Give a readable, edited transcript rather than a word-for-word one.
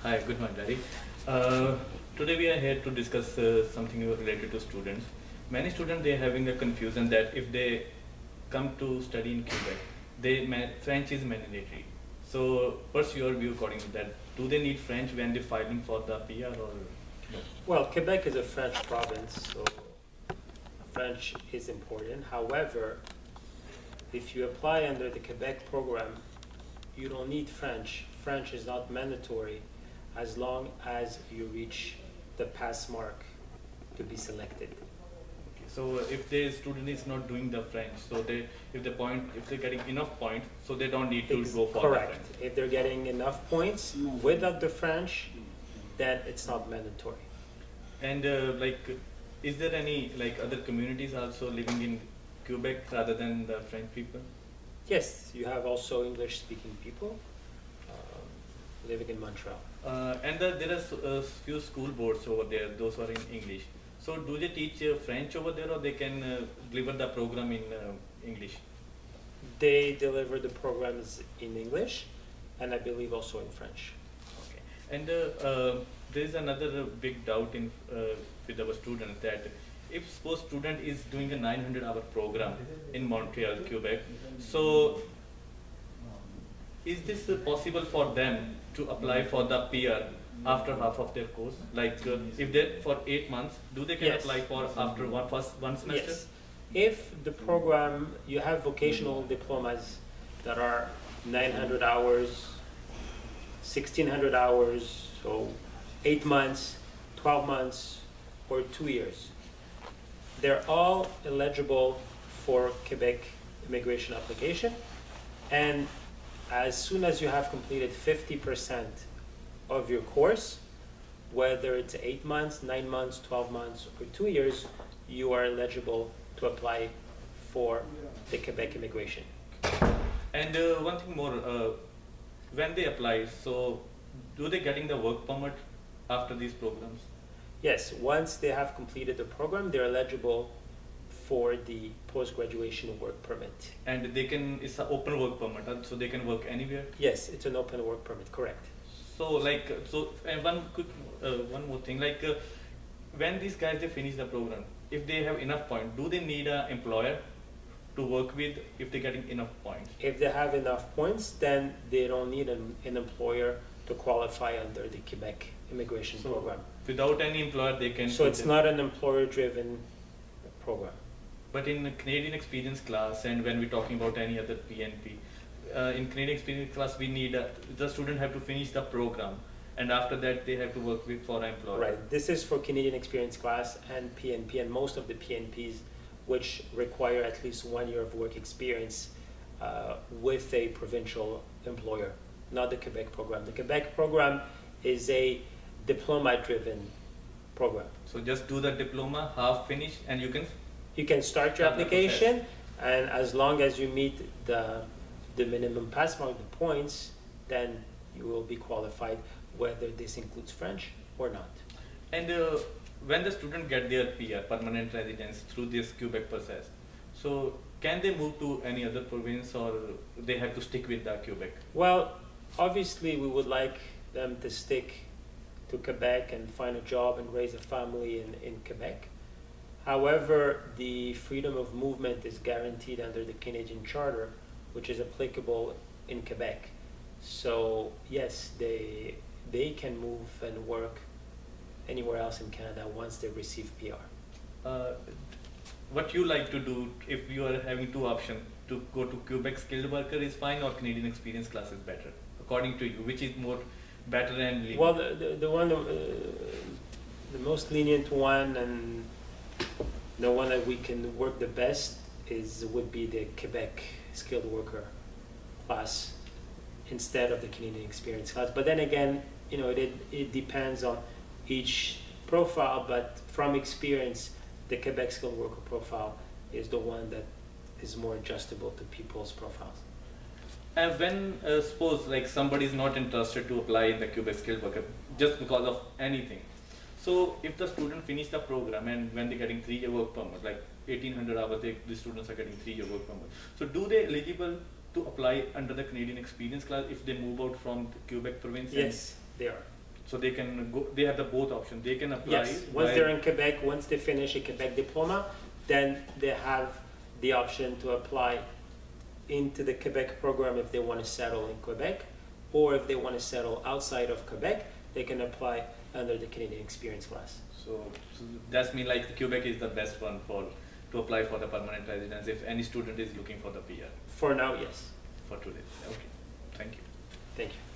Hi, good morning, Daddy. Today we are here to discuss something related to students. Many students, they are having a confusion that if they come to study in Quebec, French is mandatory. So what's your view according to that? Do they need French when they're filing for the PR or no? Well, Quebec is a French province, so French is important. However, if you apply under the Quebec program, you don't need French. French is not mandatory as long as you reach the pass mark to be selected. Okay, so if the student is not doing the French, so if they're getting enough points, so they don't need to go for correct. the French. If they're getting enough points without the French, then it's not mandatory. And is there any other communities also living in Quebec rather than the French people? Yes, you have also English-speaking people living in Montreal. And there are few school boards over there, those are in English. So do they teach French over there, or they can deliver the program in English? They deliver the programs in English, and I believe also in French. Okay. And there is another big doubt in with our students that if suppose student is doing a 900-hour program in Montreal, Quebec, so is this possible for them to apply for the PR after half of their course? If they're for 8 months, do they can Yes. apply for after one semester? Yes. If the program, you have vocational diplomas that are 900 hours, 1600 hours, so 8 months, 12 months, or 2 years. They're all eligible for Quebec immigration application, and as soon as you have completed 50% of your course, whether it's 8 months, 9 months, 12 months, or 2 years, you are eligible to apply for the Quebec immigration. And one thing more, when they apply, so do they getting the work permit after these programs? Yes, once they have completed the program, they're eligible for the post-graduation work permit. And they can, it's an open work permit, so they can work anywhere? Yes, it's an open work permit, correct. So and one more thing, when these guys, they finish the program, if they have enough points, do they need an employer to work with if they're getting enough points? If they have enough points, then they don't need an employer to qualify under the Quebec immigration program. Without any employer, they can... So it's not an employer-driven program. But in Canadian experience class, and when we're talking about any other PNP, in Canadian experience class, we need, the student have to finish the program, and after that they have to work for an employer. Right, this is for Canadian experience class and PNP, and most of the PNPs which require at least 1 year of work experience with a provincial employer, not the Quebec program. The Quebec program is a diploma-driven program. So just do the diploma, half finish, and you can start your application, and as long as you meet the minimum pass mark, the points, then you will be qualified, whether this includes French or not. And when the student get their PR, permanent residence, through this Quebec process, so can they move to any other province, or they have to stick with the Quebec? Well, obviously we would like them to stick to Quebec and find a job and raise a family in Quebec. However, the freedom of movement is guaranteed under the Canadian Charter, which is applicable in Quebec. So yes, they can move and work anywhere else in Canada once they receive PR. What you like to do if you are having two options, to go to Quebec skilled worker is fine, or Canadian experience class is better, according to you, which is more better and lenient? Well, the most lenient one, and the one that we can work the best would be the Quebec skilled worker class instead of the Canadian experience class. But then again, it depends on each profile, but from experience, the Quebec skilled worker profile is the one that is more adjustable to people's profiles. And when suppose somebody is not interested to apply in the Quebec skilled worker just because of anything, so if the student finish the program and when they're getting 3-year work permit, 1800 hours, the students are getting 3-year work permit. So do they eligible to apply under the Canadian experience class if they move out from the Quebec province? Yes, they are. So they can go, they have the both options. They can apply. Yes, once they're in Quebec, once they finish a Quebec diploma, then they have the option to apply into the Quebec program if they want to settle in Quebec, or if they want to settle outside of Quebec, they can apply under the Canadian Experience class. So that's mean like Quebec is the best one to apply for the permanent residence if any student is looking for the PR. For now, yes. For today. Okay. Thank you. Thank you.